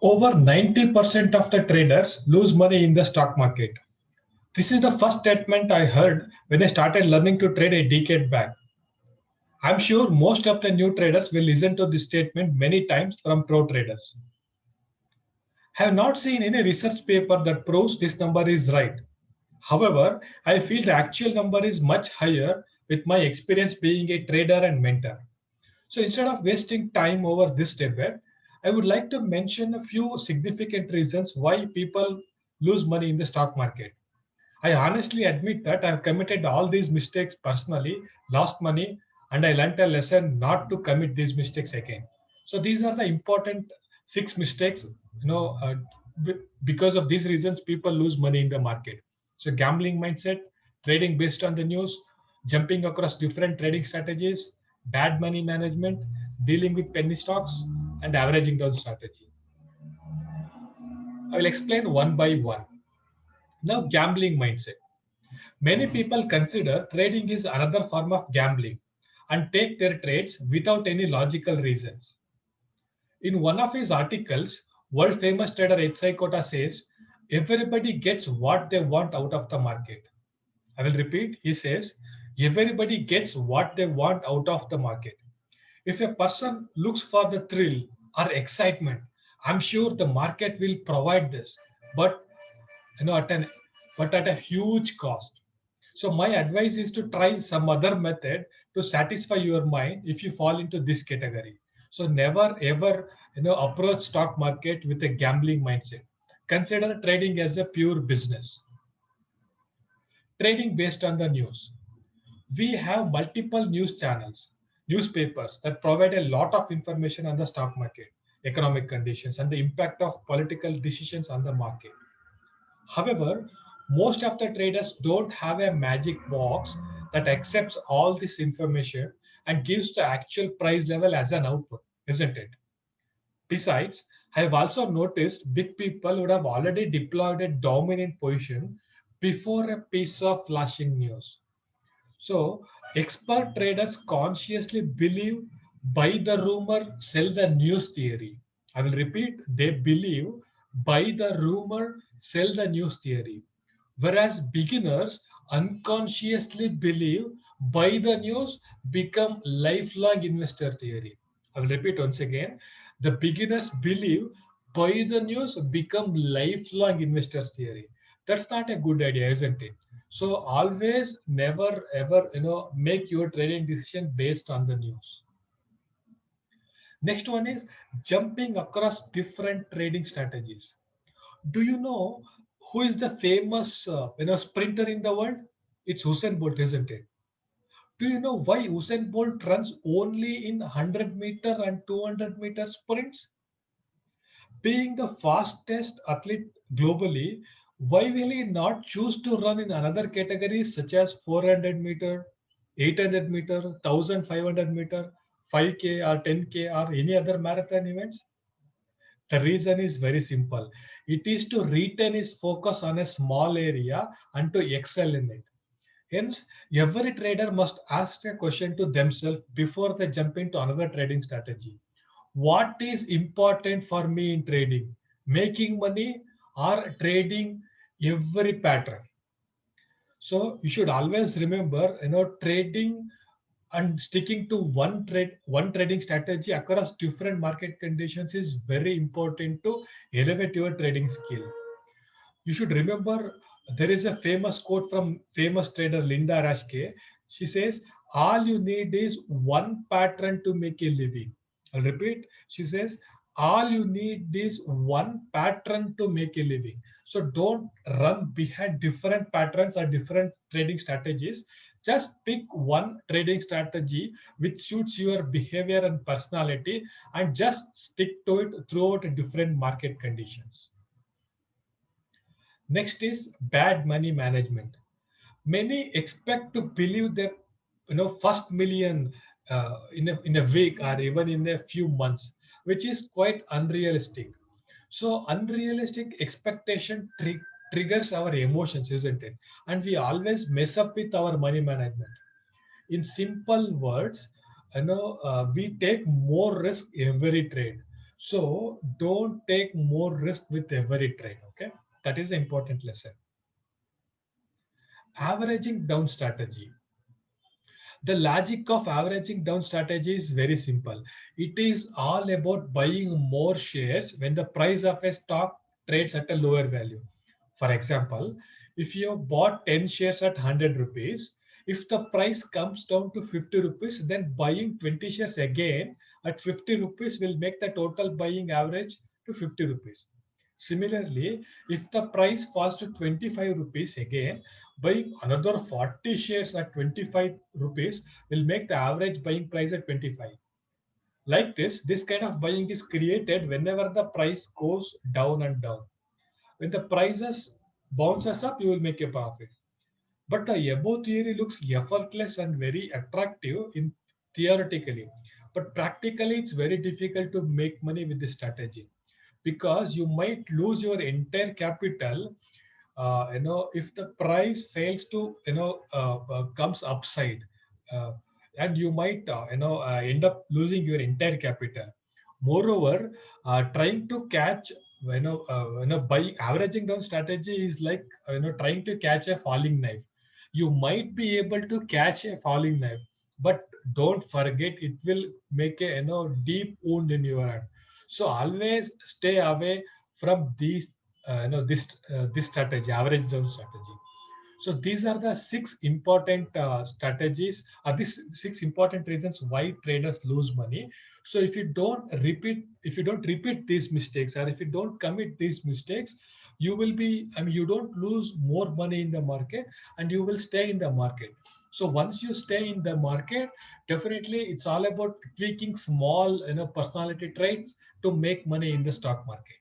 Over 90% of the traders lose money in the stock market. This is the first statement I heard when I started learning to trade a decade back. I'm sure most of the new traders will listen to this statement many times from pro traders. I have not seen any research paper that proves this number is right. However, I feel the actual number is much higher with my experience being a trader and mentor. So instead of wasting time over this debate, I would like to mention a few significant reasons why people lose money in the stock market. I honestly admit that I have committed all these mistakes personally, lost money, and I learned a lesson not to commit these mistakes again. So these are the important six mistakes. Because of these reasons, people lose money in the market. So gambling mindset, trading based on the news, jumping across different trading strategies, bad money management, dealing with penny stocks, and averaging down strategy. I will explain one by one. Now, gambling mindset. Many people consider trading is another form of gambling and take their trades without any logical reasons. In one of his articles, world famous trader H.I. Kota says, everybody gets what they want out of the market. I will repeat, he says, everybody gets what they want out of the market. If a person looks for the thrill or excitement, I'm sure the market will provide this, but you know, at an but at a huge cost. So my advice is to try some other method to satisfy your mind if you fall into this category. So never ever approach stock market with a gambling mindset. Consider trading as a pure business. Trading based on the news. We have multiple news channels, newspapers that provide a lot of information on the stock market, economic conditions, and the impact of political decisions on the market. However, most of the traders don't have a magic box that accepts all this information and gives the actual price level as an output, isn't it? Besides, I have also noticed big people would have already deployed a dominant position before a piece of flashing news. So, expert traders consciously believe buy the rumor, sell the news theory. I will repeat, they believe buy the rumor, sell the news theory. Whereas beginners unconsciously believe buy the news, become lifelong investor theory. I will repeat once again. The beginners believe buy the news, become lifelong investors theory. That's not a good idea, isn't it? So always never ever make your trading decision based on the news. Next one is jumping across different trading strategies. Do you know who is the famous sprinter in the world? It's Usain Bolt, isn't it? Do you know why Usain Bolt runs only in 100-meter and 200-meter sprints? Being the fastest athlete globally, why will he not choose to run in another categories such as 400 meter, 800 meter, 1500 meter, 5K or 10K or any other marathon events? The reason is very simple. It is to retain his focus on a small area and to excel in it. Hence, every trader must ask a question to themselves before they jump into another trading strategy. What is important for me in trading? Making money or trading every pattern? So you should always remember, trading and sticking to one trading strategy across different market conditions is very important to elevate your trading skill. You should remember there is a famous quote from famous trader Linda Rashke. She says, all you need is one pattern to make a living. I'll repeat. She says, all you need is one pattern to make a living. So don't run behind different patterns or different trading strategies. Just pick one trading strategy which suits your behavior and personality and just stick to it throughout different market conditions. Next is bad money management. Many expect to believe that first million in a week or even in a few months, which is quite unrealistic. So unrealistic expectation triggers our emotions, isn't it? And we always mess up with our money management. In simple words, we take more risk every trade. So don't take more risk with every trade. Okay, that is an important lesson. Averaging down strategy. The logic of averaging down strategy is very simple. It is all about buying more shares when the price of a stock trades at a lower value. For example, if you bought 10 shares at 100 rupees, if the price comes down to 50 rupees, then buying 20 shares again at 50 rupees will make the total buying average to 50 rupees. Similarly, if the price falls to 25 rupees again, buying another 40 shares at 25 rupees will make the average buying price at 25. Like this kind of buying is created whenever the price goes down and down. When the prices bounces up, you will make a profit. But the above theory looks effortless and very attractive in theoretically. But practically, it's very difficult to make money with this strategy because you might lose your entire capital. If the price fails to comes upside, uh, and you might end up losing your entire capital. Moreover, trying to catch by averaging down strategy is like trying to catch a falling knife. You might be able to catch a falling knife, but don't forget it will make a deep wound in your hand. So always stay away from these this strategy, average down strategy. So these are the six important strategies, these six important reasons why traders lose money. So if you don't repeat these mistakes, or if you don't commit these mistakes, you will be, I mean, you don't lose more money in the market, and you will stay in the market. So once you stay in the market, definitely it's all about tweaking small, personality traits to make money in the stock market.